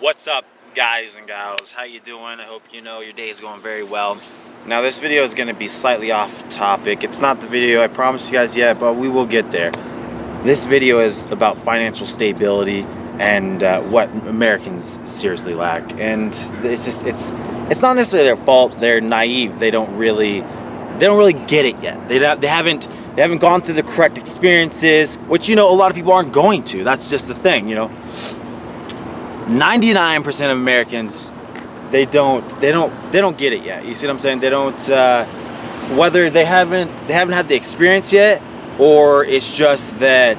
What's up, guys and gals? How you doing? I hope you know your day is going very well. Now this video is going to be slightly off topic. It's not the video I promised you guys yet, but we will get there. This video is about financial stability and what Americans seriously lack. And it's not necessarily their fault. They're naive. They don't really get it yet. They haven't gone through the correct experiences, which a lot of people aren't going to. That's just the thing, 99% of Americans, they don't get it yet. You see what I'm saying? They don't whether they haven't had the experience yet, or it's just that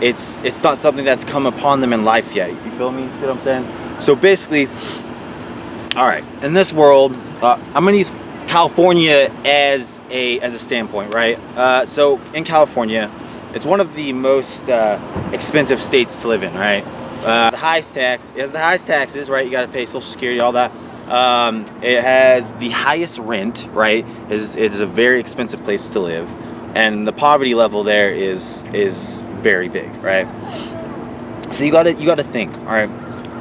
it's not something that's come upon them in life yet. You feel me? You see what I'm saying? So basically, all right, in this world, I'm gonna use California as a standpoint, right? So in California, it's one of the most expensive states to live in, right? It has the highest taxes, right? You got to pay Social Security, all that. It has the highest rent, right? It is a very expensive place to live, and the poverty level there is very big, right? So you got to think, all right.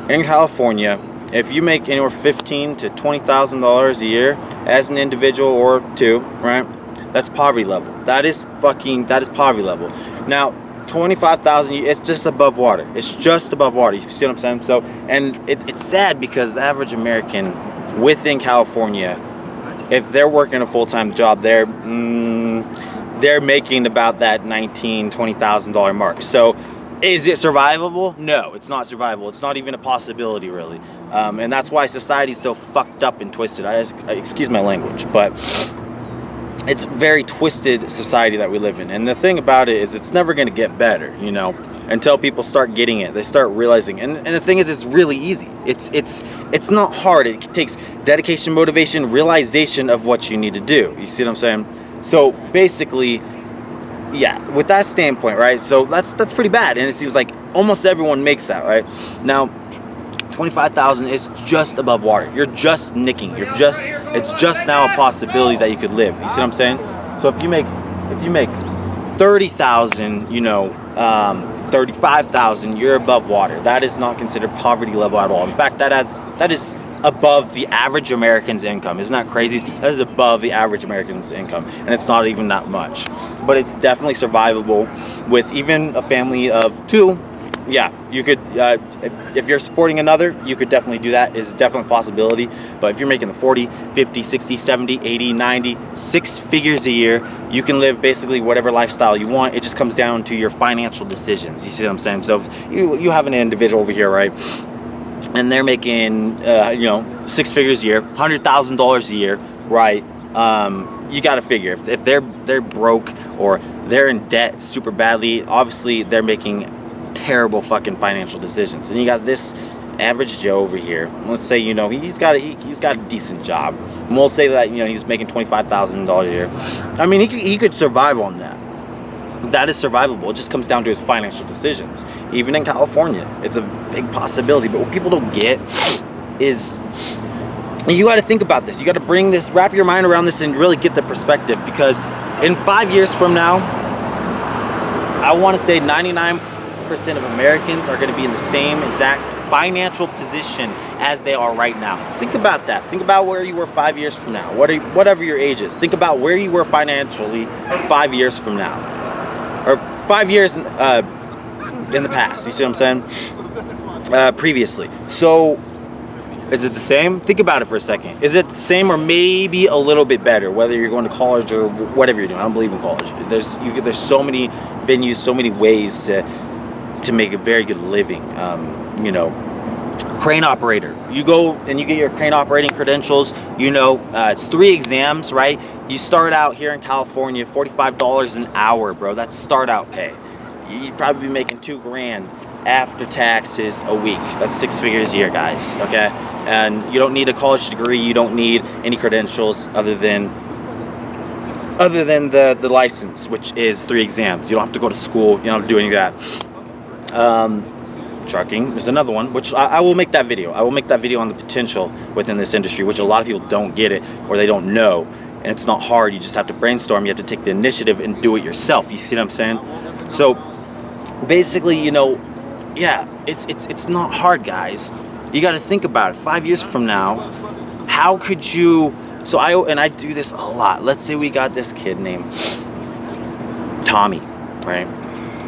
In California, if you make anywhere $15,000 to $20,000 a year as an individual or two, right? That's poverty level. That is poverty level. Now, 25,000, it's just above water. It's just above water. You see what I'm saying? So, and it's sad because the average American within California, if they're working a full-time job, they're making about that $19,000-$20,000 mark. So, is it survivable? No, it's not survivable. It's not even a possibility, really. And that's why society's so fucked up and twisted. Excuse my language, but it's very twisted society that we live in. And the thing about it is it's never going to get better, until people start getting it. They start realizing. And the thing is, it's really easy. It's not hard. It takes dedication, motivation, realization of what you need to do. You see what I'm saying? So basically, yeah, with that standpoint, right? So that's pretty bad. And it seems like almost everyone makes that, right? Now, 25,000 is just above water. You're just nicking. It's just now a possibility that you could live. You see what I'm saying? So if you make 30,000, 35,000, you're above water. That is not considered poverty level at all. In fact, that is above the average American's income. Isn't that crazy? That is above the average American's income, and it's not even that much. But it's definitely survivable with even a family of two. Yeah, you could, if you're supporting another, you could definitely do that. It's definitely a possibility. But if you're making the 40, 50, 60, 70, 80, 90, 6 figures a year, you can live basically whatever lifestyle you want. It just comes down to your financial decisions. You see what I'm saying? So if you have an individual over here, right? And they're making, 6 figures a year, $100,000 a year, right? You got to figure if they're broke or they're in debt super badly, obviously they're making terrible fucking financial decisions. And you got this average Joe over here. Let's say he's got a decent job. And we'll say that he's making $25,000 a year. I mean, he could survive on that. That is survivable. It just comes down to his financial decisions. Even in California, it's a big possibility. But what people don't get is you got to think about this. You got to wrap your mind around this and really get the perspective. Because in 5 years from now, I want to say 99% of Americans are going to be in the same exact financial position as they are right now. Think about that. Think about where you were 5 years from now. Whatever your age is. Think about where you were financially 5 years from now. Or 5 years in the past. You see what I'm saying? Previously. So, is it the same? Think about it for a second. Is it the same or maybe a little bit better? Whether you're going to college or whatever you're doing. I don't believe in college. There's so many venues, so many ways to make a very good living. Crane operator. You go and you get your crane operating credentials. It's 3 exams, right? You start out here in California, $45 an hour, bro. That's start out pay. You'd probably be making $2,000 after taxes a week. That's 6 figures a year, guys. Okay, and you don't need a college degree. You don't need any credentials other than the license, which is 3 exams. You don't have to go to school. You don't have to do any of that. Trucking is another one, which I will make that video. I will make that video on the potential within this industry, which a lot of people don't get it or they don't know. And it's not hard. You just have to brainstorm. You have to take the initiative and do it yourself. You see what I'm saying? So basically, yeah, it's not hard, guys. You got to think about it. 5 years from now, how could you? So I do this a lot. Let's say we got this kid named Tommy, right?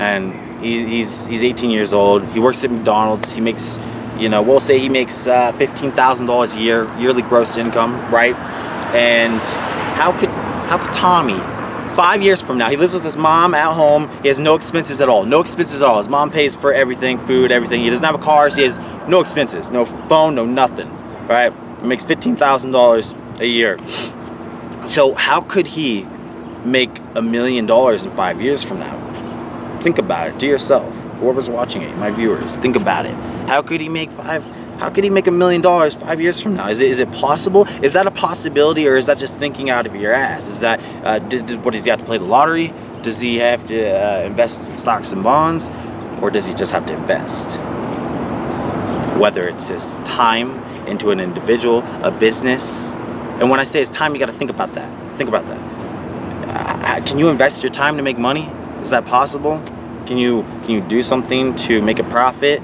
And he's 18 years old. He works at McDonald's. He makes, we'll say he makes $15,000 a year, yearly gross income, right? And how could Tommy, 5 years from now, he lives with his mom at home. He has no expenses at all. No expenses at all. His mom pays for everything, food, everything. He doesn't have a car. So he has no expenses, no phone, no nothing, right? He makes $15,000 a year. So how could he make $1 million in 5 years from now? Think about it. Do yourself. Whoever's watching it, my viewers, think about it. How could he make $1 million 5 years from now? Is it possible? Is that a possibility, or is that just thinking out of your ass? Is that what does he have to play the lottery? Does he have to invest in stocks and bonds, or does he just have to invest? Whether it's his time into an individual, a business, and when I say his time, you got to think about that. Think about that. Can you invest your time to make money? Is that possible? Can you do something to make a profit?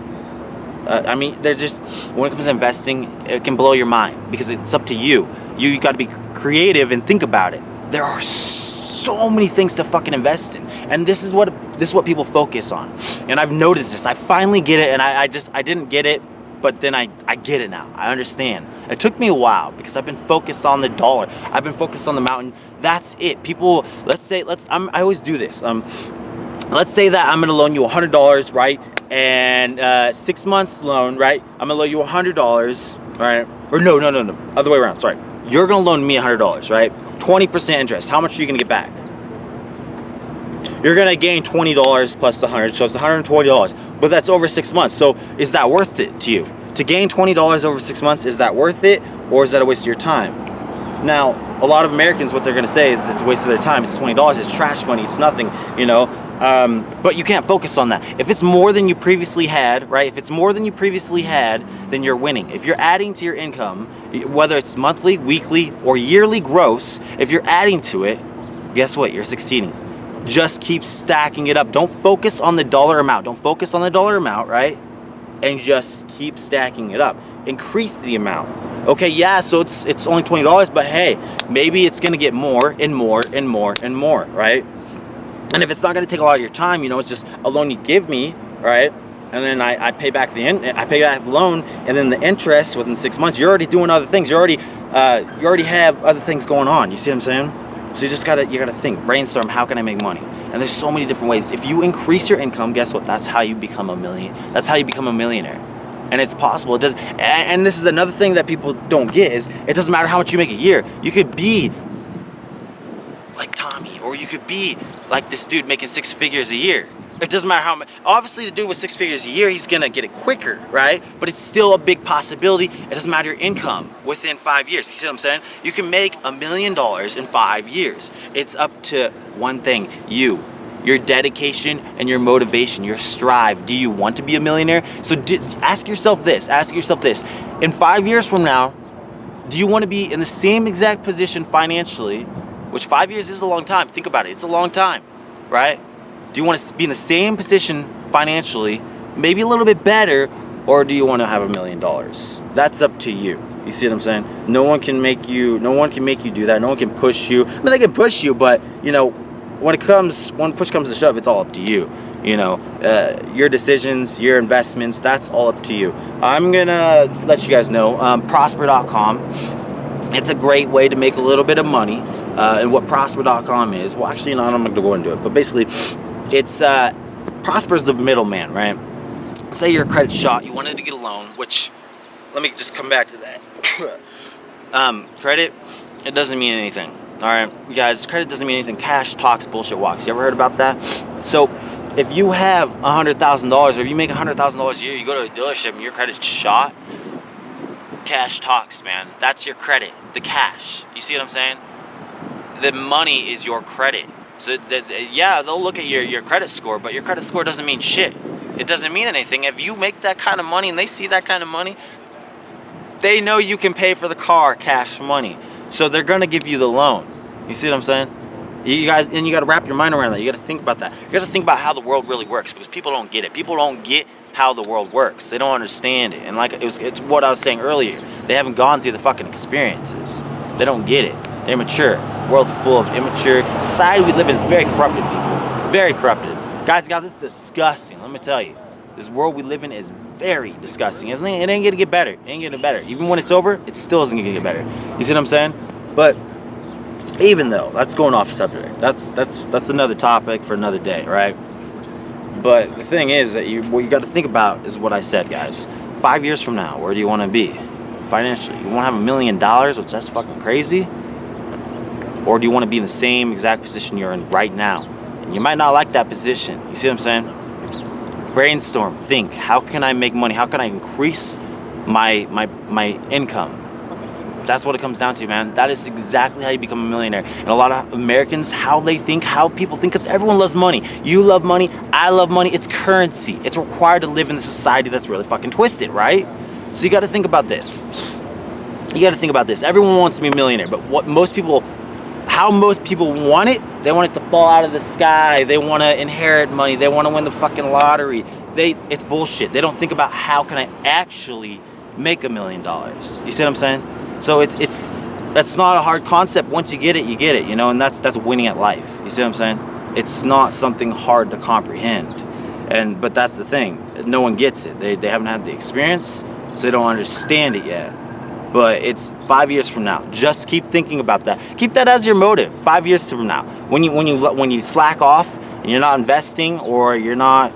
I mean, they're just, when it comes to investing, it can blow your mind because it's up to you. You got to be creative and think about it. There are so many things to fucking invest in, and this is what people focus on. And I've noticed this. I finally get it, and I didn't get it, but then I get it now. I understand. It took me a while because I've been focused on the dollar. I've been focused on the mountain. That's it. People, I always do this. Let's say that I'm gonna loan you $100, right? And 6 months loan, right? I'm gonna loan you $100, right? Or no, other way around. Sorry. You're gonna loan me $100, right? 20% interest. How much are you gonna get back? You're gonna gain $20 plus the 100, so it's $120. But that's over 6 months. So is that worth it to you? To gain $20 over 6 months, is that worth it, or is that a waste of your time? Now, a lot of Americans, what they're gonna say is it's a waste of their time. It's $20. It's trash money. It's nothing. But you can't focus on that. If it's more than you previously had, right? If it's more than you previously had, then you're winning. If you're adding to your income, whether it's monthly, weekly, or yearly gross, if you're adding to it, guess what? You're succeeding. Just keep stacking it up. Don't focus on the dollar amount. Don't focus on the dollar amount, right? And just keep stacking it up. Increase the amount. Okay, yeah, so it's only $20, but hey, maybe it's gonna get more and more and more and more, right? And if it's not going to take a lot of your time, it's just a loan you give me, right? And then I pay back the loan, and then the interest within 6 months. You're already doing other things. You already have other things going on. You see what I'm saying? So you gotta think, brainstorm. How can I make money? And there's so many different ways. If you increase your income, guess what? That's how you become a millionaire. And it's possible. It does. And this is another thing that people don't get is it doesn't matter how much you make a year. You could be like Tommy, or you could be like this dude making 6 figures a year. It doesn't matter how much. Obviously, the dude with 6 figures a year, he's gonna get it quicker, right? But it's still a big possibility. It doesn't matter your income within 5 years. You see what I'm saying? You can make $1 million in 5 years. It's up to one thing: your dedication and your motivation, your strive. Do you want to be a millionaire? So ask yourself this. In 5 years from now, do you want to be in the same exact position financially? Which 5 years is a long time. Think about it. It's a long time, right? Do you want to be in the same position financially, maybe a little bit better, or do you want to have $1 million? That's up to you. You see what I'm saying? No one can make you do that. No one can push you. I mean, they can push you, but when push comes to shove, it's all up to you. Your decisions, your investments, that's all up to you. I'm gonna let you guys know, Prosper.com. It's a great way to make a little bit of money. And what Prosper.com is, well, actually, no, I'm not gonna go into it, but basically, it's Prosper is the middleman, right? Say you're a credit shot, you wanted to get a loan, which, let me just come back to that. Credit, it doesn't mean anything. All right, you guys, credit doesn't mean anything. Cash talks, bullshit walks. You ever heard about that? So, if you have $100,000, or if you make $100,000 a year, you go to a dealership and your credit's shot. Cash talks, man. That's your credit, the cash. You see what I'm saying? The money is your credit. So yeah, they'll look at your credit score, but your credit score doesn't mean shit. It doesn't mean anything. If you make that kind of money and they see that kind of money, they know you can pay for the car cash money. So they're gonna give you the loan. You see what I'm saying? You guys, and you gotta wrap your mind around that. You gotta think about that. You gotta think about how the world really works, because people don't get it. People don't get how the world works. They don't understand it. And like it's what I was saying earlier. They haven't gone through the fucking experiences. They don't get it. They're immature. The world's full of immature. The society we live in is very corrupted, people. Very corrupted. Guys, it's disgusting. Let me tell you. This world we live in is very disgusting. It ain't gonna get better. It ain't getting better. Even when it's over, it still isn't gonna get better. You see what I'm saying? But even though that's going off subject, that's another topic for another day, right? But the thing is that what you got to think about is what I said, guys. 5 years from now, where do you want to be financially? You want to have $1 million, which that's fucking crazy, or do you want to be in the same exact position you're in right now? And you might not like that position. You see what I'm saying? Brainstorm, think, how can I make money? How can I increase my income? That's what it comes down to, man. That is exactly how you become a millionaire. And a lot of Americans, how people think, because everyone loves money. You love money, I love money. It's currency. It's required to live in a society that's really fucking twisted, right? So you got to think about this. Everyone wants to be a millionaire, but how most people want it, they want it to fall out of the sky. They want to inherit money. They want to win the fucking lottery. It's bullshit. They don't think about how can I actually make $1 million. You see what I'm saying? So that's not a hard concept. Once you get it, you know, and that's winning at life. You see what I'm saying? It's not something hard to comprehend. But that's the thing. No one gets it. They haven't had the experience, so they don't understand it yet. But it's 5 years from now. Just keep thinking about that. Keep that as your motive. 5 years from now, when you slack off and you're not investing, or you're not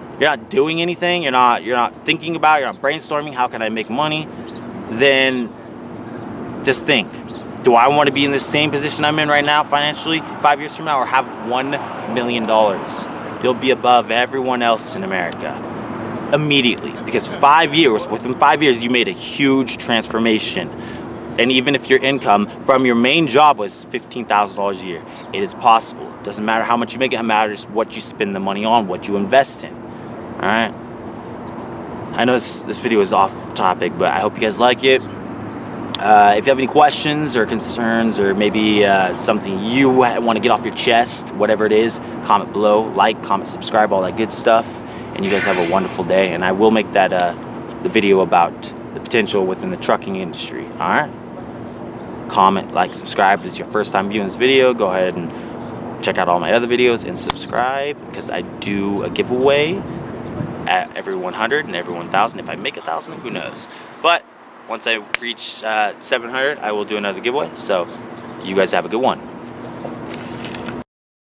doing anything, you're not thinking about, you're not brainstorming, how can I make money? Then just think, do I want to be in the same position I'm in right now financially 5 years from now, or have $1 million? You'll be above everyone else in America immediately, because within 5 years, you made a huge transformation. And even if your income from your main job was $15,000 a year, it is possible. Doesn't matter how much you make, it matters what you spend the money on, what you invest in. All right. I know this video is off topic, but I hope you guys like it. If you have any questions or concerns, or maybe something you want to get off your chest, whatever it is, comment below, like, comment, subscribe, all that good stuff. And you guys have a wonderful day. And I will make that the video about the potential within the trucking industry. All right? Comment, like, subscribe. If it's your first time viewing this video, go ahead and check out all my other videos and subscribe, because I do a giveaway at every 100 and every 1,000. If I make 1,000, who knows? But once I reach 700, I will do another giveaway. So you guys have a good one.